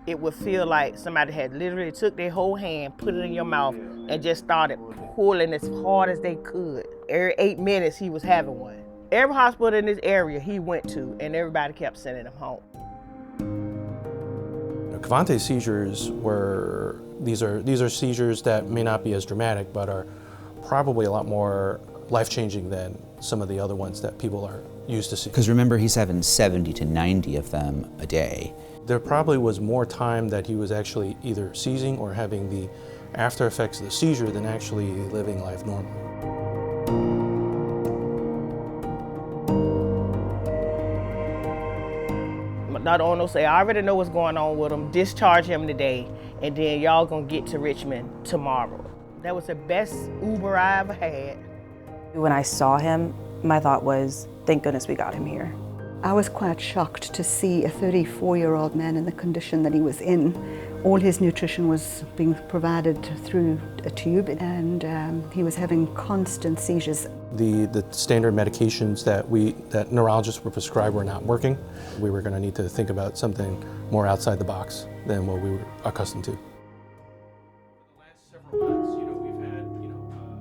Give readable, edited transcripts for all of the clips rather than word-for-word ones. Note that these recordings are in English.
it would feel like somebody had literally took their whole hand, put it in your mouth, and just started pulling as hard as they could. Every 8 minutes he was having one. Every hospital in this area he went to, and everybody kept sending him home. Kevontae's seizures were, these are seizures that may not be as dramatic, but are probably a lot more life-changing than some of the other ones that people are used to seeing. Because remember, he's having 70 to 90 of them a day. There probably was more time that he was actually either seizing or having the after effects of the seizure than actually living life normally. Dr. Ono say, I already know what's going on with him, discharge him today, and then y'all gonna get to Richmond tomorrow. That was the best Uber I ever had. When I saw him, my thought was, thank goodness we got him here. I was quite shocked to see a 34-year-old man in the condition that he was in. All his nutrition was being provided through a tube, and he was having constant seizures. The standard medications that neurologists would prescribe were not working. We were going to need to think about something more outside the box than what we were accustomed to. For the last several months, we've had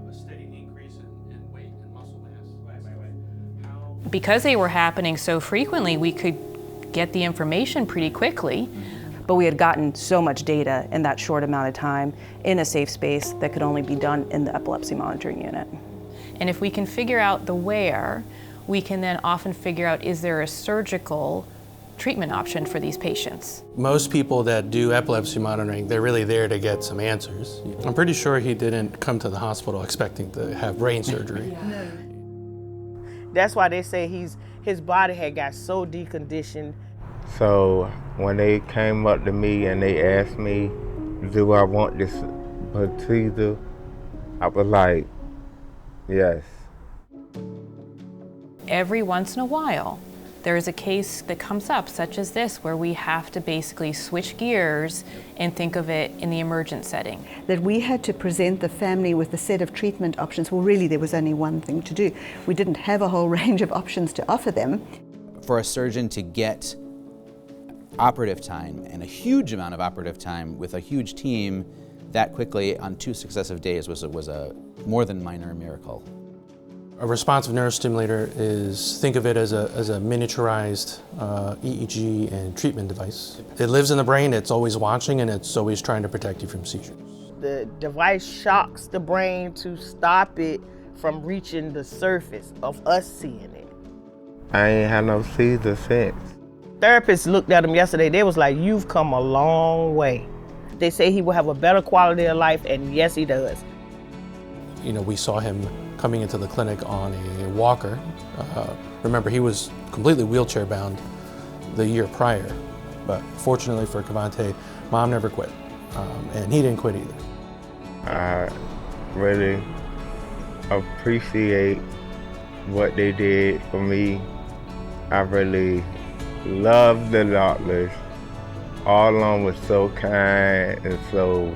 a steady increase in weight and muscle mass. Because they were happening so frequently, we could get the information pretty quickly. But we had gotten so much data in that short amount of time in a safe space that could only be done in the epilepsy monitoring unit. And if we can figure out the where, we can then often figure out, is there a surgical treatment option for these patients? Most people that do epilepsy monitoring, they're really there to get some answers. I'm pretty sure he didn't come to the hospital expecting to have brain surgery. No. That's why they say his body had got so deconditioned. So when they came up to me and they asked me, do I want this procedure? I was like, yes. Every once in a while, there is a case that comes up, such as this, where we have to basically switch gears and think of it in the emergent setting. That we had to present the family with a set of treatment options. Well, really, there was only one thing to do. We didn't have a whole range of options to offer them. For a surgeon to get operative time, and a huge amount of operative time with a huge team that quickly on 2 successive days was a more than minor miracle. A responsive neurostimulator is, think of it as a miniaturized EEG and treatment device. It lives in the brain, it's always watching, and it's always trying to protect you from seizures. The device shocks the brain to stop it from reaching the surface of us seeing it. I ain't had no seizure since. Therapists looked at him yesterday, they was like, you've come a long way. They say he will have a better quality of life, and yes, he does. We saw him coming into the clinic on a walker. Remember, he was completely wheelchair bound the year prior, but fortunately for Kevontae, Mom never quit, and he didn't quit either. I really appreciate what they did for me. I really love the doctors. All of them was so kind and so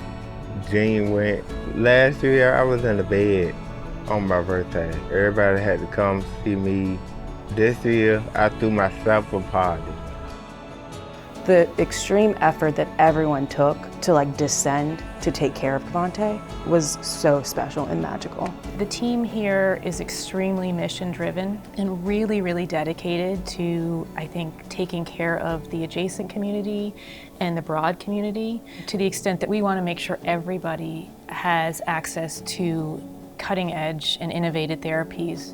genuine. Last year I was in the bed on my birthday. Everybody had to come see me. This year I threw myself a party. The extreme effort that everyone took to descend to take care of Kevontae was so special and magical. The team here is extremely mission-driven and really, really dedicated to, I think, taking care of the adjacent community and the broad community, to the extent that we want to make sure everybody has access to cutting-edge and innovative therapies.